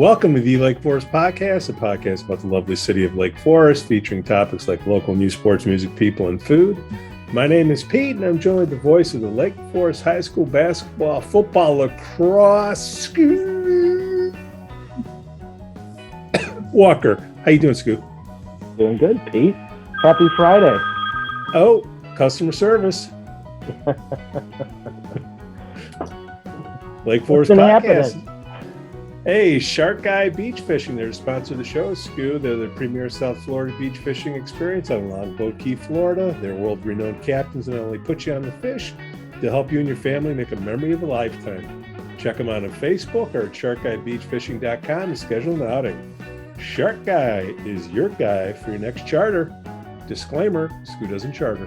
Welcome to the Lake Forest Podcast, a podcast about the lovely city of Lake Forest, featuring topics like local news, sports, music, people, and food. My name is Pete, and I'm joined with the voice of the Lake Forest High School basketball, football, lacrosse, Walker. How you doing, Scoot? Doing good, Pete. Happy Friday. Oh, customer service. Lake Forest Podcast. Hey, Shark Guy Beach Fishing. They're the sponsor of the show, Scoo. They're the premier South Florida beach fishing experience on Longboat Key, Florida. They're world-renowned captains that not only put you on the fish, they'll help you and your family make a memory of a lifetime. Check them out on Facebook or at sharkguybeachfishing.com to schedule an outing. Shark Guy is your guy for your next charter. Disclaimer, Scoo doesn't charter.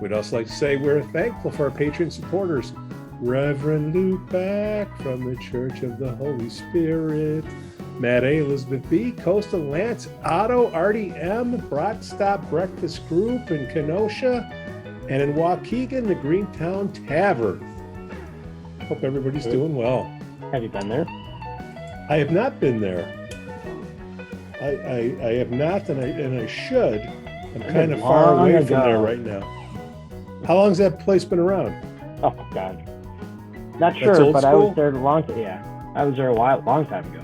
We'd also like to say we're thankful for our Patreon supporters. Reverend Luke Back from the Church of the Holy Spirit, Matt A, Elizabeth B, Coastal Lance, Otto, Artie M, Broad Stop Breakfast Group in Kenosha, and in Waukegan, the Greentown Tavern. Hope everybody's doing well. Have you been there? I have not been there. I have not, and I should. I'm kind of far away from there right now. How long has that place been around? Oh God. Not sure, but I was there a long time. Yeah, I was there long time ago.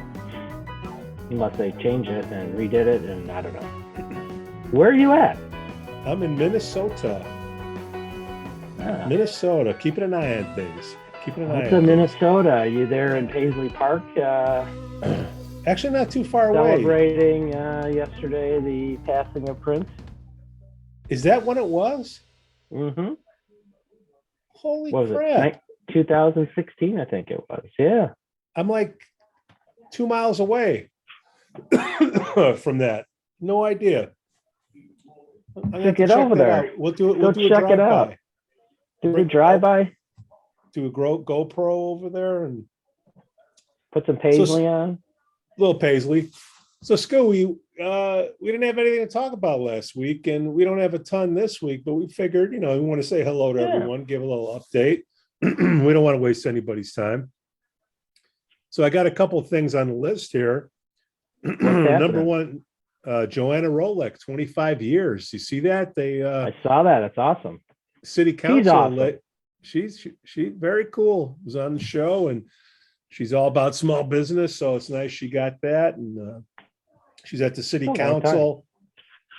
Unless they changed it and redid it, and I don't know. Where are you at? I'm in Minnesota. Minnesota, keeping an eye on things. What's in Minnesota? Are you there in Paisley Park? Actually, not too far away. Celebrating yesterday the passing of Prince. Is that when it was? Mm-hmm. Holy crap. 2016, I think it was. Yeah. I'm like 2 miles away from that. No idea. I'm gonna get over there. We'll do it. Go check it out. Do a drive-by. Do a GoPro over there and put some Paisley on. Little Paisley. So, Scoo, we didn't have anything to talk about last week, and we don't have a ton this week, but we figured, we want to say hello to everyone, give a little update. We don't want to waste anybody's time. So I got a couple of things on the list here. Number one, Joanna Rolek, 25 years. You see that? I saw that. That's awesome. City Council. She's awesome. She's very cool. Was on the show, and she's all about small business. So it's nice she got that. And she's at the City Council.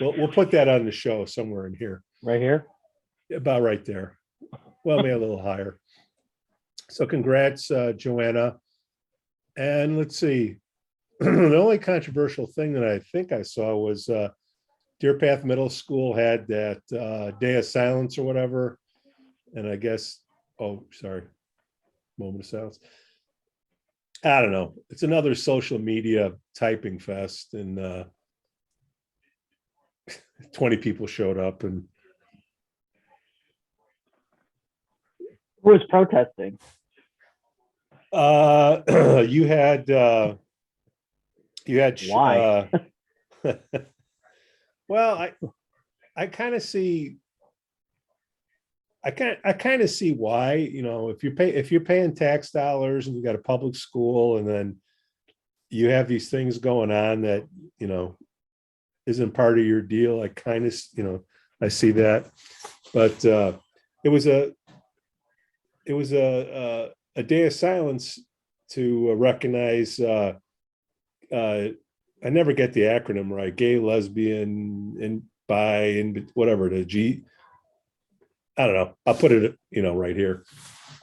We'll put that on the show somewhere in here. Right here? About right there. Well, maybe a little higher. So congrats, Joanna. And let's see. The only controversial thing that I think I saw was Deerpath Middle School had that day of silence or whatever. And I guess, moment of silence. I don't know. It's another social media typing fest, and 20 people showed up. And who was protesting? You had why? Well, I kind of see. I kind of see why. If you're paying tax dollars and you got a public school, and then you have these things going on that isn't part of your deal. I kind of I see that, but it was a day of silence to recognize. I never get the acronym right. Gay, lesbian, and bi, and whatever the G. I don't know. I'll put it, right here.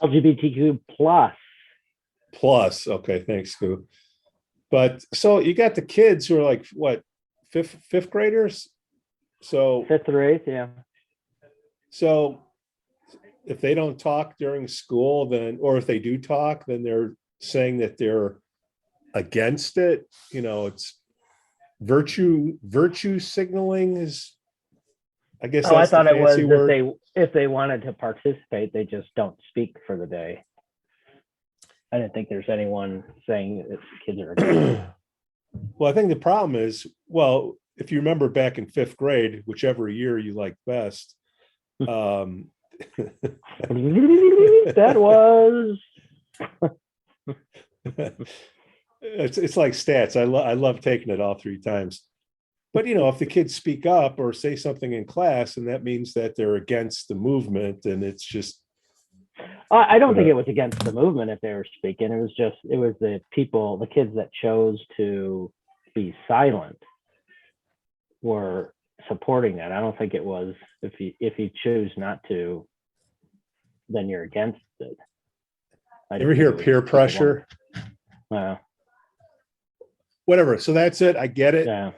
LGBTQ plus. Okay, thanks, Scoo. But so you got the kids who are like what, fifth graders? So fifth or eighth, yeah. So if they don't talk during school, or if they do talk, then they're saying that they're against it. It's virtue signaling is. I guess. I thought it was that if they wanted to participate, they just don't speak for the day. I didn't think there's anyone saying that kids are against it. Well, I think the problem is, if you remember back in fifth grade, whichever year you liked best, that was it's like stats. I love taking it all three times. But if the kids speak up or say something in class, and that means that they're against the movement, and it's just. I don't think it was against the movement if they were speaking. It was the kids that chose to be silent were supporting that. I don't think it was if you choose not to, then you're against it. You ever hear peer pressure? Whatever. So that's it. I get it. Yeah.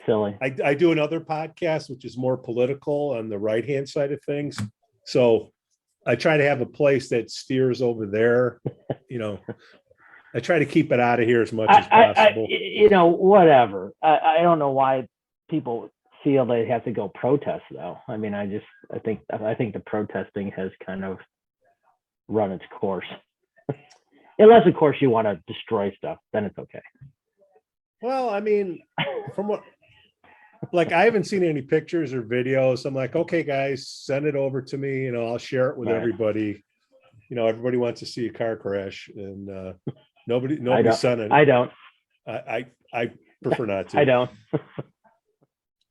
Silly. I do another podcast, which is more political on the right-hand side of things. So I try to have a place that steers over there. I try to keep it out of here as much as possible. Whatever. I don't know why people feel they have to go protest though. I mean, I think the protesting has kind of run its course. Unless of course you want to destroy stuff, then it's okay. Well, I mean, from what I haven't seen any pictures or videos. I'm like, okay, guys, send it over to me. I'll share it with everybody. Everybody wants to see a car crash, and nobody sent it. I don't. I prefer not to. I don't.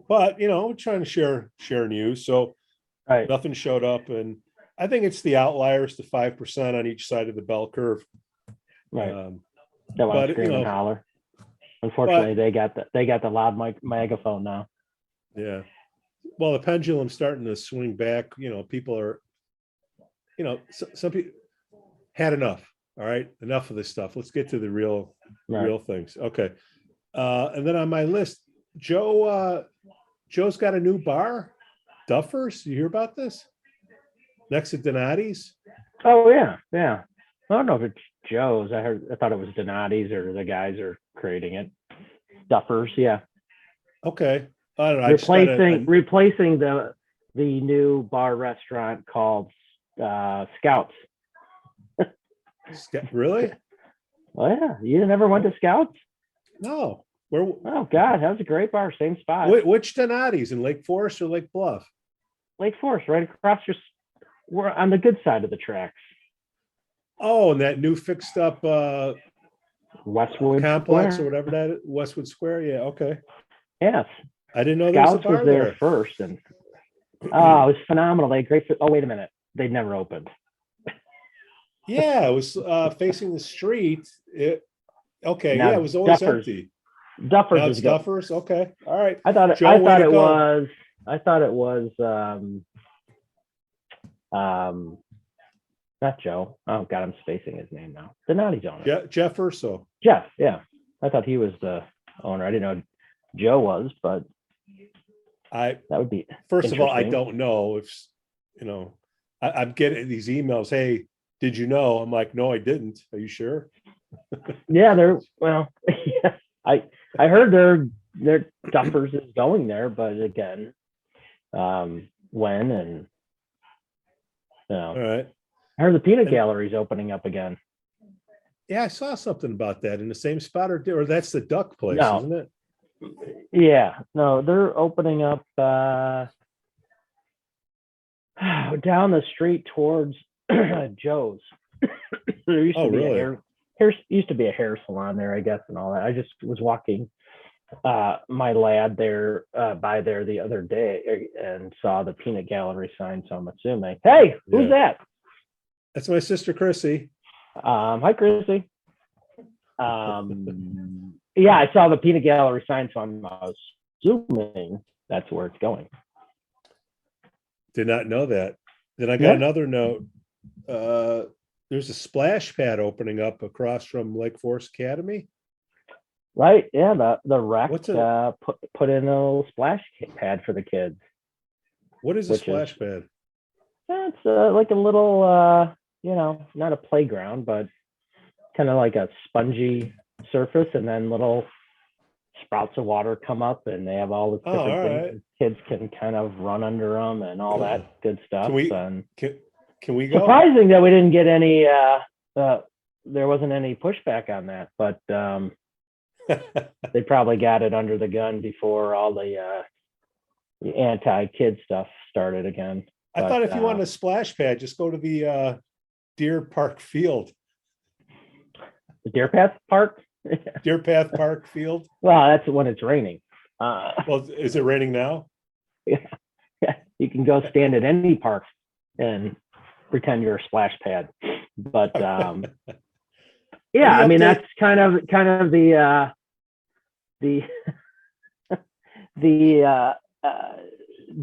But trying to share news. So nothing showed up, and I think it's the outliers, the 5% on each side of the bell curve. Right. That want to scream and holler. Unfortunately, they got the loud megaphone now. Yeah. Well, the pendulum's starting to swing back. People are, some people had enough. All right, enough of this stuff. Let's get to the real things. Okay. And then on my list, Joe's got a new bar, Duffers. You hear about this? Next to Donati's. Oh yeah. I don't know if it's Joe's. I thought it was Donati's, or the guys are creating it. Duffers, yeah. Okay. I don't know. Replacing the new bar restaurant called Scouts. Really? Oh yeah. You never went to Scouts? No. Where? Oh God, that was a great bar. Same spot. Which Donati's, in Lake Forest or Lake Bluff? Lake Forest, right across. We're on the good side of the tracks. Oh, and that new fixed up Westwood complex Square? Or whatever that is, Westwood Square. Yeah, okay. Yes. I didn't know Scouts there was a bar there there first, and it was phenomenal. They had great. Oh, wait a minute, they'd never opened. Yeah, it was facing the street. It was always Duffers. empty. Duffers Now is it's good. Duffers. Okay, all right. I thought it was not Joe. Oh God, I'm spacing his name now. Donati's owner. Jeff Urso. Jeff, yeah. I thought he was the owner. I didn't know Joe was, but that would be. First of all, I don't know if I'm getting these emails. Hey, did you know? I'm like, no, I didn't. Are you sure? Yeah, yeah, I heard their Duffers is going there, but again, when and all right. I heard the peanut gallery's opening up again. Yeah, I saw something about that in the same spot, or that's the duck place, isn't it? Yeah, no, they're opening up down the street towards Joe's. There used to be used to be a hair salon there, I guess, and all that. I just was walking my lad there by there the other day and saw the peanut gallery sign, so I'm assuming. Hey, who's that? That's my sister Chrissy. Hi, Chrissy. Yeah, I saw the peanut gallery sign, so I'm assuming that's where it's going. Did not know that. Then I got another note. There's a splash pad opening up across from Lake Forest Academy. Right. Yeah. The rec put in a little splash pad for the kids. What is a splash pad? It's like a little, not a playground, but kind of like a spongy surface, and then little sprouts of water come up, and they have all the different things. Right. Kids can kind of run under them and all that good stuff. Can we go? Surprising that we didn't get any. There wasn't any pushback on that, but they probably got it under the gun before all the anti-kid stuff started again. I thought if you wanted a splash pad, just go to the Deer Park field. The Deerpath Park. Deerpath Park Field. Well, that's when it's raining. Well, is it raining now? Yeah, you can go stand at any park and pretend you're a splash pad. But yeah, I mean that's kind of the the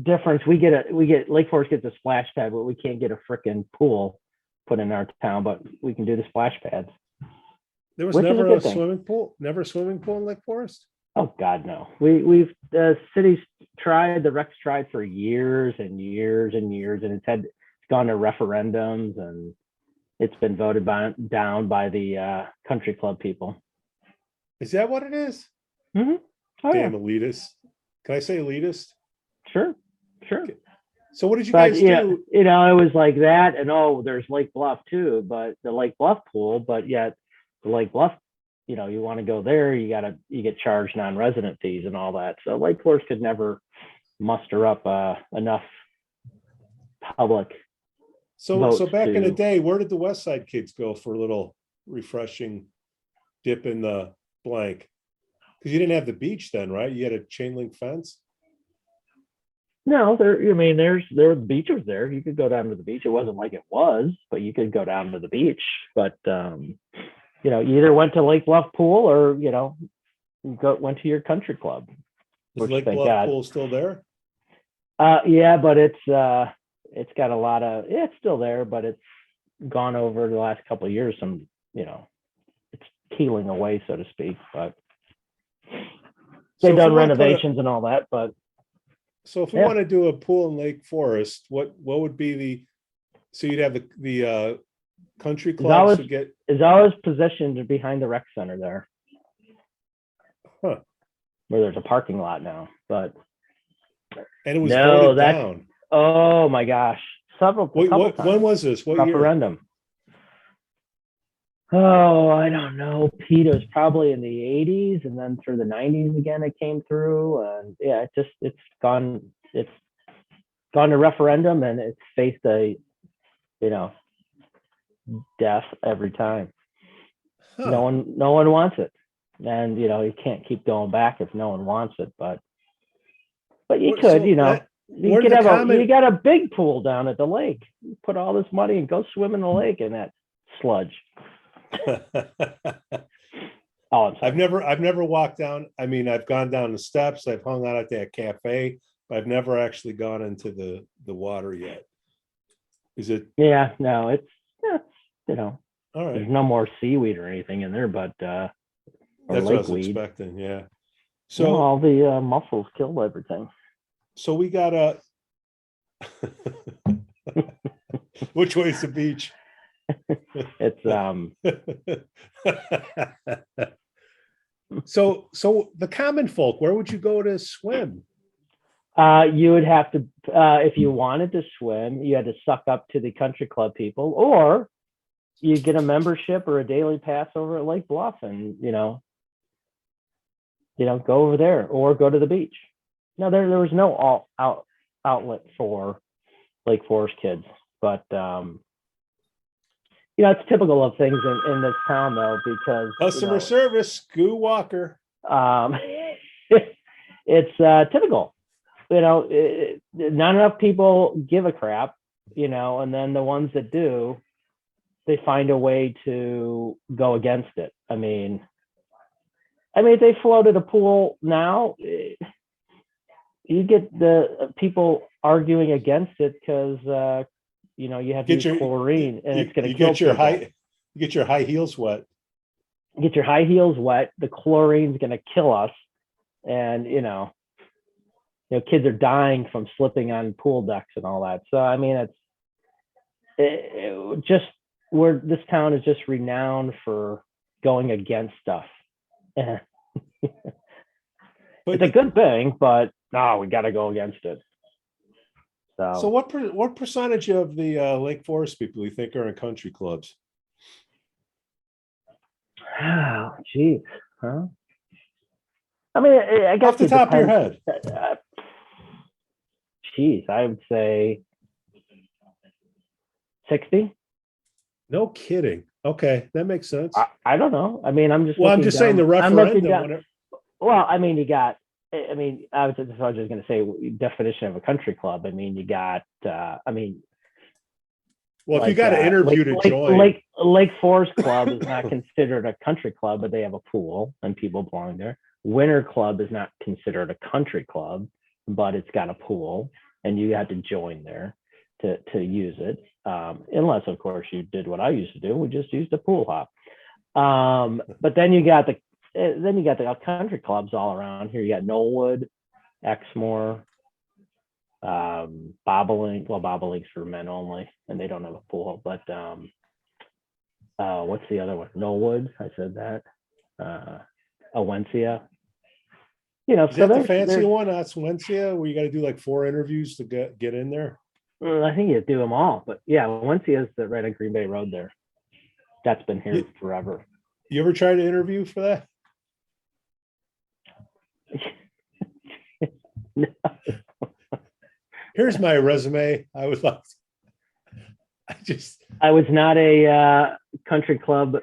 difference. We get Lake Forest gets a splash pad, but we can't get a freaking pool put in our town, but we can do the splash pads. There was never a swimming pool. Never a swimming pool in Lake Forest. Oh God, no. We've the city's tried, the rec's tried for years and years and years, and it's gone to referendums, and it's been voted down by the country club people. Is that what it is? Mm-hmm. Oh, damn, yeah. Elitist. Can I say elitist? Sure. Okay. So what did you guys do? You know, it was like that, and there's Lake Bluff too, but the Lake Bluff pool, but yet the Lake Bluff, you know, you want to go there, you get charged non-resident fees and all that. So Lake Forest could never muster up enough public. So back in the day, where did the West Side kids go for a little refreshing dip in the blank? Because you didn't have the beach then, right? You had a chain link fence. No, there were beaches there. You could go down to the beach. It wasn't like it was, but you could go down to the beach. But you know, you either went to Lake Bluff pool or, you know, went to your country club. Is Lake Bluff pool still there? Yeah, but it's got a lot of, it's still there, but it's gone over the last couple of years. Some, you know, it's peeling away, so to speak. But they've done renovations and all that. But so if we want to do a pool in Lake Forest, what would be so you'd have the country clubs to get is always positioned behind the rec center there, where there's a parking lot now. But and it was voted down. Oh my gosh, when was this? What referendum? Year? Oh, I don't know. Pete, was probably in the 80s, and then through the 90s again it came through, and yeah, it's gone to referendum, and it's faced a, you know, death every time. No one wants it, and you know, you can't keep going back if no one wants it, but you could, you know, you could have you got a big pool down at the lake. You put all this money and go swim in the lake in that sludge. I've never walked down. I mean, I've gone down the steps. I've hung out at that cafe, but I've never actually gone into the water yet. Is it? Yeah, no, it's you know, all right. There's no more seaweed or anything in there, but that's what I was expecting. Yeah. So all the mussels killed everything. So we got a. Which way is the beach? It's So the common folk, where would you go to swim? You would have to, if you wanted to swim, you had to suck up to the country club people, or you get a membership or a daily pass over at Lake Bluff, and you know, go over there or go to the beach. No, there was no outlet for Lake Forest kids, but you know, it's typical of things in this town, though, because customer service, Scoo Walker. It's typical. You know, not enough people give a crap, you know, and then the ones that do, they find a way to go against it. I mean, if they floated a pool now, you get the people arguing against it because you know, you have to use chlorine, and it's going to kill people. You get your high heels wet. Get your high heels wet. The chlorine's going to kill us, and you know, kids are dying from slipping on pool decks and all that. So I mean, it just this town is just renowned for going against stuff. But it's a good thing, but no, we got to go against it. So what percentage of the Lake Forest people do you think are in country clubs? Oh, geez, huh? I mean, I guess off the top of your head. Geez, I would say 60. No kidding. Okay, that makes sense. I don't know. I mean, I'm just Well, I'm looking just saying down. the I'm looking referendum. down. Well, I mean, you got. I mean, I was just going to say definition of a country club. I mean, you got. I mean, well, if you like got an interview to join, Lake Forest Club is not considered a country club, but they have a pool and people belong there. Winter Club is not considered a country club, but it's got a pool and you had to join there to use it. Unless, of course, you did what I used to do. We just used a pool hop. But then you got the country clubs all around here. You got Knollwood, Exmoor, Bobolink. Well, Bobolink's for men only, and they don't have a pool. But what's the other one? Knollwood. I said that. Awencia. You know, is so that the fancy one? That's Wencia, where you got to do like 4 interviews to get in there. I think you do them all, but yeah, Awencia is right on Green Bay Road there. That's been here forever. You ever tried to interview for that? No. Here's my resume. I was not a country club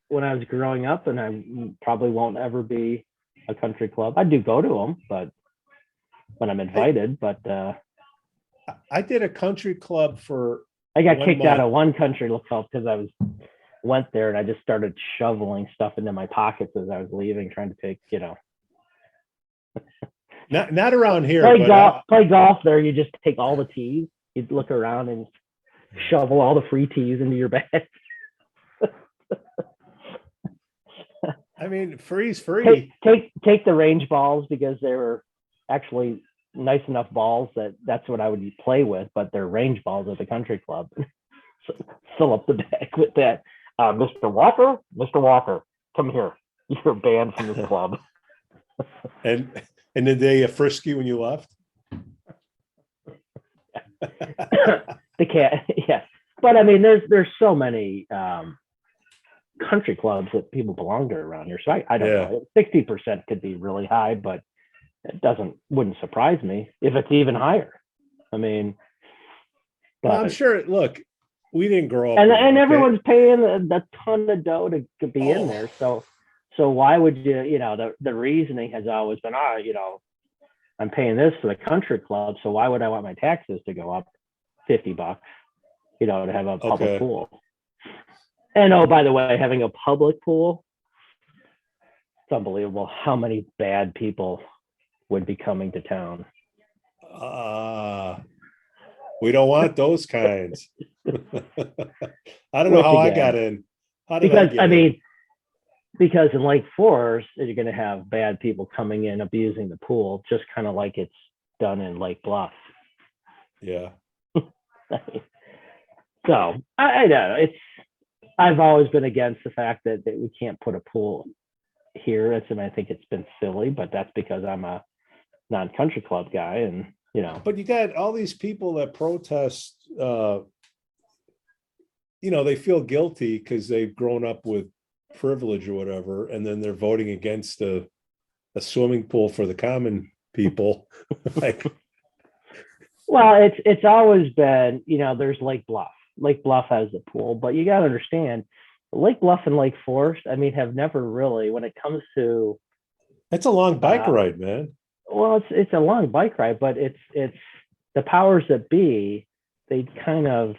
when I was growing up, and I probably won't ever be a country club. I do go to them, but when I'm invited. I did a country club for. I got kicked out of one country club because I went there and I just started shoveling stuff into my pockets as I was leaving, trying to take, Not around here. Play golf there. You just take all the tees. You'd look around and shovel all the free tees into your bag. I mean, free's free. Take the range balls because they were actually nice enough balls that's what I would play with, but they're range balls at the country club. So fill up the bag with that. Mr. Walker, come here. You're banned from this club. And did they frisk you when you left? The cat, yeah. But I mean, there's so many country clubs that people belong to around here. So I don't know. 60% could be really high, but it wouldn't surprise me if it's even higher. I mean, well, I'm sure. Look, we didn't grow up, and everyone's paying a ton of dough to be in there. So why would you? The reasoning has always been, I'm paying this for the country club, so why would I want my taxes to go up $50? To have a public pool. And by the way, having a public pool, it's unbelievable how many bad people would be coming to town. We don't want those kinds. I don't know how I got in. Because in Lake Forest, you're going to have bad people coming in abusing the pool, just kind of like it's done in Lake Bluff. Yeah. So I don't know. I've always been against the fact that we can't put a pool here. I think it's been silly, but that's because I'm a non-country club guy, and But you got all these people that protest. They feel guilty because they've grown up with privilege or whatever, and then they're voting against a swimming pool for the common people. Well, it's always been, there's Lake Bluff. Lake Bluff has the pool, but you got to understand, Lake Bluff and Lake Forest, have never really, when it comes to. It's a long bike ride, man. Well, it's a long bike ride, but it's the powers that be. They kind of,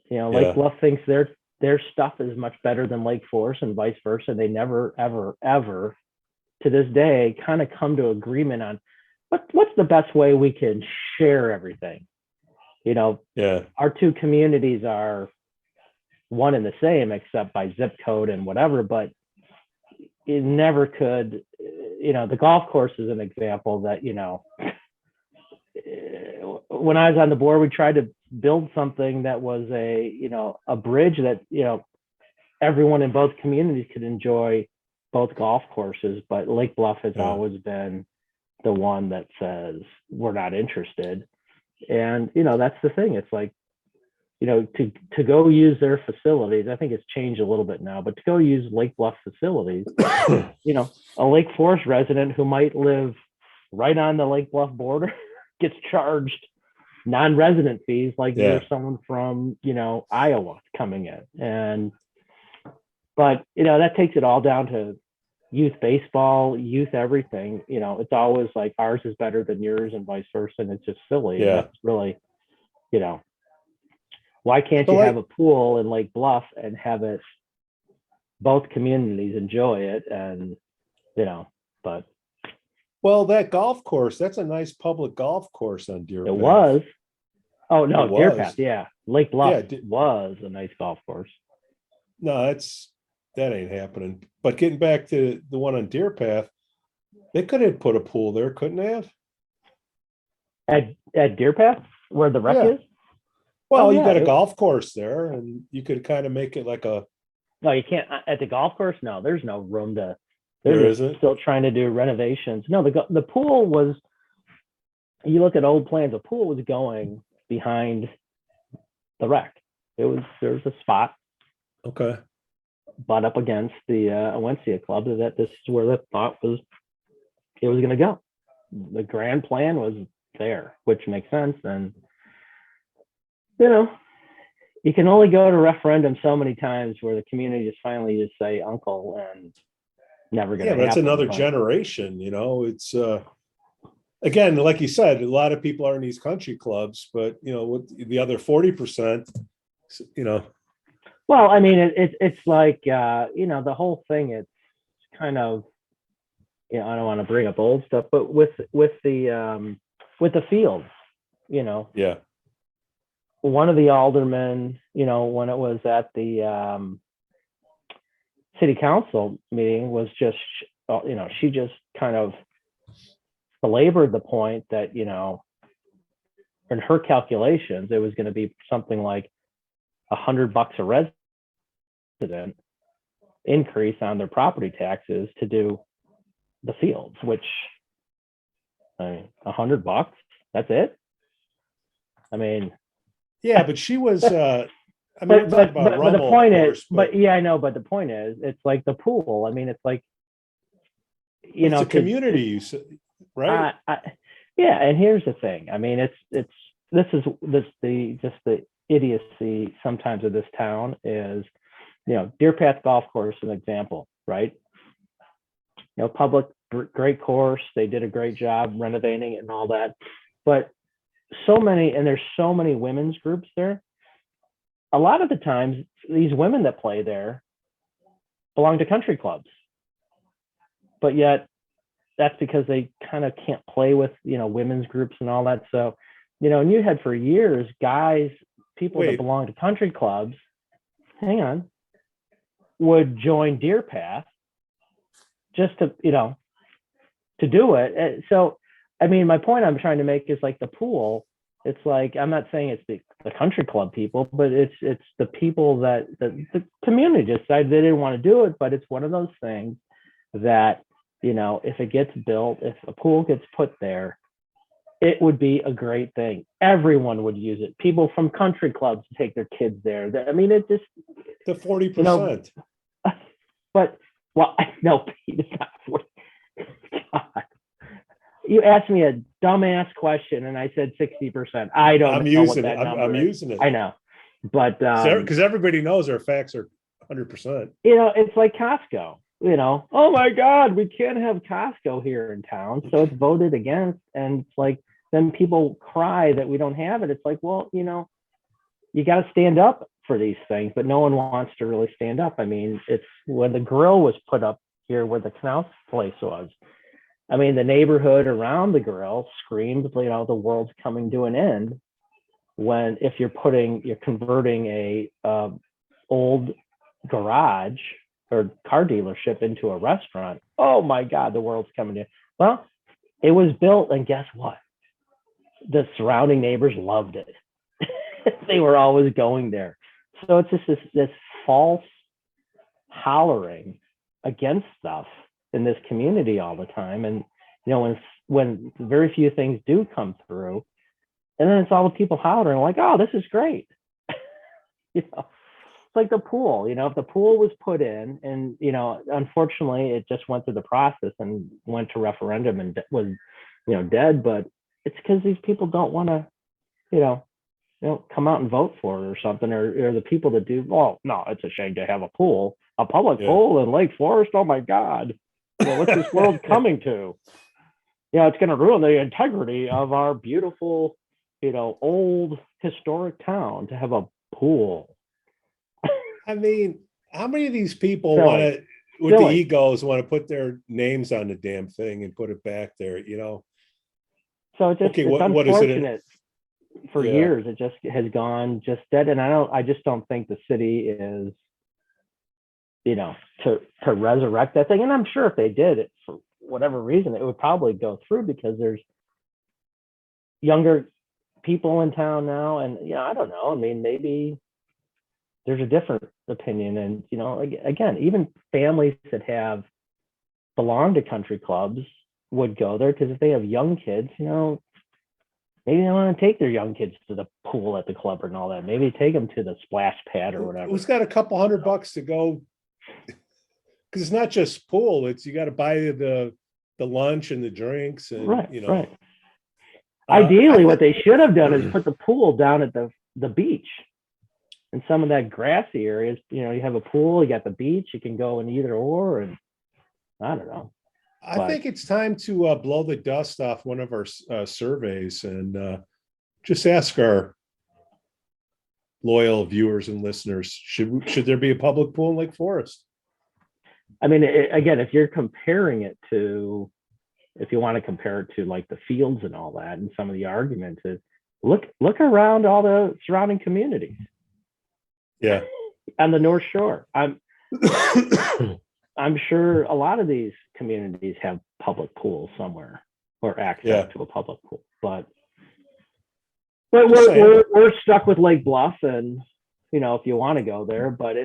Lake Bluff thinks their stuff is much better than Lake Forest and vice versa. They never, ever, ever, to this day, kind of come to agreement on what's the best way we can share everything. Our two communities are one and the same, except by zip code and whatever, but it never could, the golf course is an example that, when I was on the board, we tried to build something that was a bridge that, everyone in both communities could enjoy both golf courses, but Lake Bluff has always been the one that says we're not interested. And, that's the thing. It's like, to go use their facilities, I think it's changed a little bit now, but to go use Lake Bluff facilities, a Lake Forest resident who might live right on the Lake Bluff border gets charged non-resident fees like you're someone from, Iowa coming in. But that takes it all down to youth baseball, youth everything. It's always like ours is better than yours and vice versa, and it's just silly. Yeah. And that's really, why can't you have a pool in Lake Bluff and have it both communities enjoy it? And but well, that golf course, that's a nice public golf course on Deerpath. It was. Oh no, Deerpath, yeah. Lake Bluff was a nice golf course. No, that ain't happening. But getting back to the one on Deerpath, they could have put a pool there, couldn't they have? At Deerpath, where the wreck is? Well, you got a golf course there, and you could kind of make it like a. No, you can't at the golf course. No, there's no room to. There isn't. Still trying to do renovations. No, the pool was. You look at old plans. The pool was going behind the wreck. There's a spot. Okay. Butt up against the Awencia Club. That this is where the thought was. It was going to go. The grand plan was there, which makes sense. And you can only go to referendum so many times where the community just finally just say uncle and never going to happen. Yeah, that's another generation, it's again, like you said, a lot of people are in these country clubs, but with the other 40%, Well, I mean, it's like, the whole thing, it's kind of, I don't want to bring up old stuff, but with the fields, Yeah. One of the aldermen, when it was at the city council meeting was just, she just kind of belabored the point that, in her calculations, it was going to be something like $100 a resident increase on their property taxes to do the fields, which, I mean, $100, that's it. I mean, yeah, but she was, but the point is, I know, but the point is, it's like the pool. I mean, it's like, it's a community, right? Yeah, and here's the thing. I mean, the idiocy sometimes of this town is, Deerpath Golf Course, an example, right? Public, great course. They did a great job renovating it and all that, but there's so many women's groups there. A lot of the times, these women that play there belong to country clubs, but yet that's because they kind of can't play with, women's groups and all that. So, and you had for years, people that belong to country clubs, would join Deerpath just to, to do it. So, I mean, my point I'm trying to make is like the pool. It's like, I'm not saying it's the country club people, but it's the people that the community decided they didn't want to do it. But it's one of those things that, if it gets built, if a pool gets put there, it would be a great thing. Everyone would use it. People from country clubs take their kids there. I mean, it just the 40%. But no, it's not 40. God. You asked me a dumbass question and I said 60%. I don't I'm know using what that it. number I'm is. using it. I know. But because everybody knows our facts are 100%. It's like Costco. Oh my God, we can't have Costco here in town. So it's voted against. And it's like, then people cry that we don't have it. It's like, well, you got to stand up for these things, but no one wants to really stand up. I mean, it's when the grill was put up here where the Knaus place was. I mean, the neighborhood around the grill screamed, the world's coming to an end. If you're converting a old garage or car dealership into a restaurant, oh my God, the world's coming to. Well, it was built, and guess what? The surrounding neighbors loved it. They were always going there. So it's just this false hollering against stuff in this community all the time. And, when very few things do come through, and then it's all the people hollering like, oh, this is great. It's like the pool, if the pool was put in and, unfortunately it just went through the process and went to referendum and was, dead, but it's because these people don't want to, you know, come out and vote for it or something, or the people that do. Well, no, it's a shame to have a public pool in Lake Forest. Oh my God, what's this world coming to? It's going to ruin the integrity of our beautiful, old historic town to have a pool. I mean, how many of these people want to, with the egos, want to put their names on the damn thing and put it back there, So it's unfortunate. For years, it just has gone just dead. And I just don't think the city is, to resurrect that thing. And I'm sure if they did it for whatever reason, it would probably go through because there's younger people in town now. And, I don't know. I mean, maybe there's a different opinion. And, again, even families that belong to country clubs would go there because if they have young kids, maybe they want to take their young kids to the pool at the club and all that. Maybe take them to the splash pad or whatever. Who's got a couple $100 to go? Because it's not just pool. It's, you got to buy the lunch and the drinks and, Right. Ideally, what they should have done is put the pool down at the beach. In some of that grassy areas, you have a pool, you got the beach, you can go in either or, and I don't know. I think it's time to blow the dust off one of our surveys and just ask our loyal viewers and listeners, should there be a public pool in Lake Forest? I mean, again, if you're comparing it to, if you want to compare it to like the fields and all that, and some of the arguments is look around all the surrounding communities. Yeah. On the North Shore. I'm sure a lot of these communities have public pools somewhere or access to a public pool, but we're stuck with Lake Bluff, and if you want to go there, but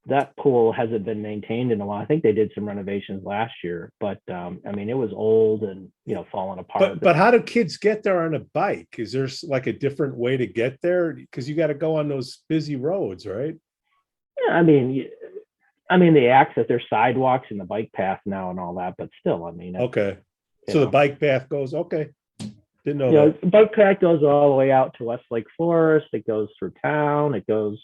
that pool hasn't been maintained in a while. I think they did some renovations last year, but I mean, it was old and falling apart. But how do kids get there on a bike? Is there like a different way to get there? Because you got to go on those busy roads, right? Yeah, I mean, the access, there's sidewalks and the bike path now and all that, but still, I mean. Okay. So the bike path goes, okay. Didn't know that. The bike path goes all the way out to West Lake Forest. It goes through town. It goes,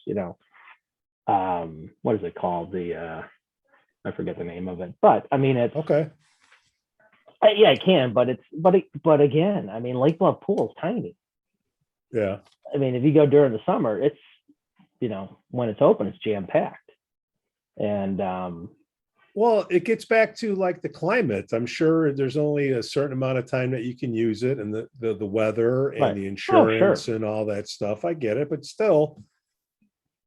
what is it called? I forget the name of it, but I mean, it's okay. Yeah, it can, but again, I mean, Lake Bluff pool is tiny. Yeah. I mean, if you go during the summer, it's, when it's open, it's jam packed. And, well, it gets back to like the climate. I'm sure there's only a certain amount of time that you can use it, and the weather and the insurance and all that stuff. I get it, but still,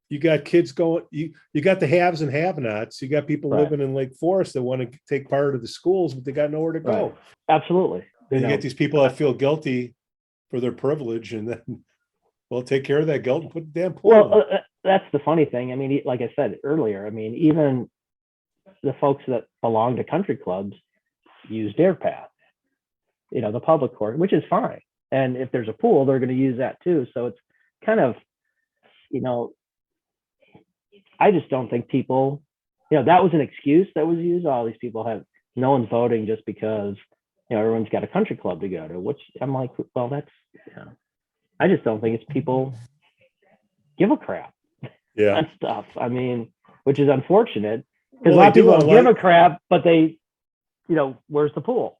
you got kids going. You got the haves and have-nots. You got people living in Lake Forest that want to take part of the schools, but they got nowhere to go. Right. Absolutely. You get these people that feel guilty for their privilege, and then take care of that guilt and put the damn pool. Well, that's the funny thing. I mean, like I said earlier, I mean, even the folks that belong to country clubs use Deerpath, the public court, which is fine. And if there's a pool, they're going to use that too. So it's kind of, I just don't think people, that was an excuse that was used. All these people no one's voting just because, everyone's got a country club to go to, which I'm like, well, that's, I just don't think it's people give a crap. Yeah. And stuff. I mean, which is unfortunate because a lot of people don't give a crap, but they, where's the pool?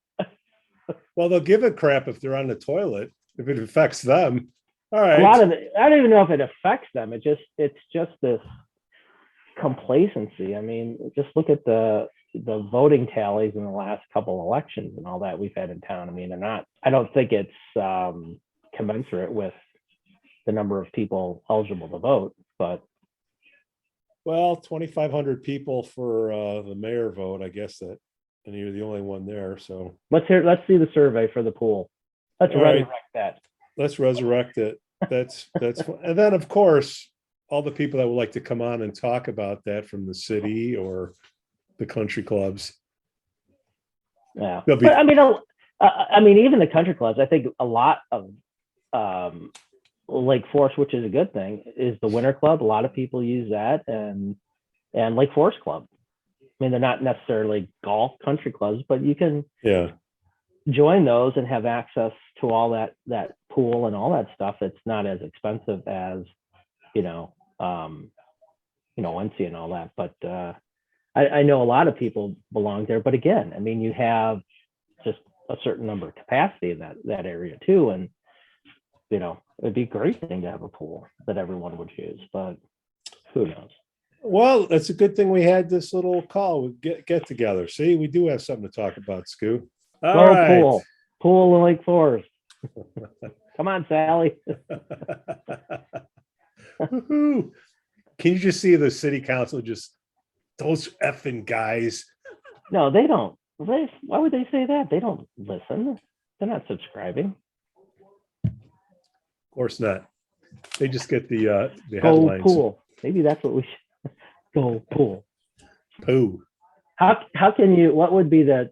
Well, they'll give a crap if they're on the toilet, if it affects them. All right. A lot of it, I don't even know if it affects them. It's just this complacency. I mean, just look at the voting tallies in the last couple of elections and all that we've had in town. I mean, I don't think it's commensurate with the number of people eligible to vote, but. Well, 2,500 people for the mayor vote, I guess that, and you're the only one there. So let's see the survey for the pool. Let's resurrect that. Let's resurrect it. That's and then of course all the people that would like to come on and talk about that from the city or the country clubs. Yeah, but I mean, even the country clubs. I think a lot of Lake Forest, which is a good thing, is the Winter Club. A lot of people use that, and Lake Forest Club. I mean, they're not necessarily golf country clubs, but you can join those and have access to all that pool and all that stuff, it's not as expensive as, Wency and all that. But I know a lot of people belong there. But again, I mean, you have just a certain number of capacity in that area too. And, it'd be a great thing to have a pool that everyone would use, but who knows? Well, it's a good thing we had this little call. We get together. See, we do have something to talk about, Scoo. All right. Pool in Lake Forest. Come on, Sally. Can you just see the city council, just those effing guys? No, they don't. Why would they say that? They don't listen. They're not subscribing. Of course not. They just get the headlines. Go pool. Maybe that's what we should. Go pool. Poo. How can you? What would be the?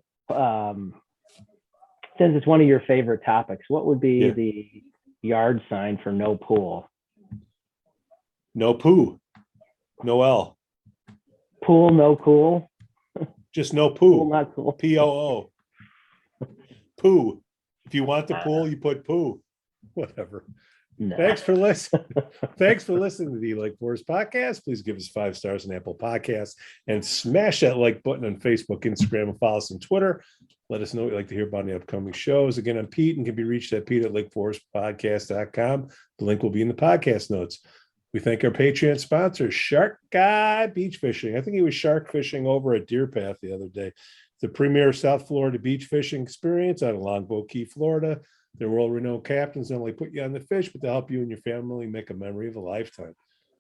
Since it's one of your favorite topics, what would be the yard sign for no pool? No poo. No L. Pool, no cool. Just no poo. Pool, not cool. POO. Poo. If you want the pool, you put poo. Whatever. No. Thanks for listening. Thanks for listening to the Lake Forest Podcast. Please give us 5 stars on Apple Podcasts and smash that like button on Facebook, Instagram, and follow us on Twitter. Let us know what you'd like to hear about the upcoming shows. Again, I'm Pete and can be reached at pete@lakeforestpodcast.com. The link will be in the podcast notes. We thank our Patreon sponsor, Shark Guy Beach Fishing. I think he was shark fishing over at Deerpath the other day. The premier South Florida beach fishing experience out of Longboat Key, Florida. Their world-renowned captains not only put you on the fish, but they'll help you and your family make a memory of a lifetime.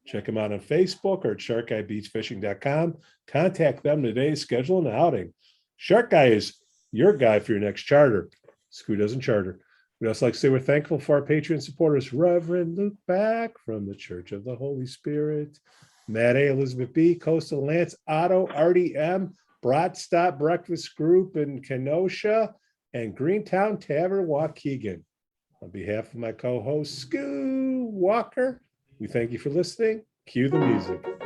Check them out on Facebook or at sharkguybeachfishing.com. Contact them today, schedule an outing. Shark Guy is your guy for your next charter. Scoo doesn't charter. We'd also like to say we're thankful for our Patreon supporters, Reverend Luke Back from the Church of the Holy Spirit, Matt A., Elizabeth B., Coastal Lance, Otto, Artie M., Broad Stop Breakfast Group in Kenosha, and Greentown Tavern, Waukegan. On behalf of my co-host, Scoo Walker, we thank you for listening. Cue the music.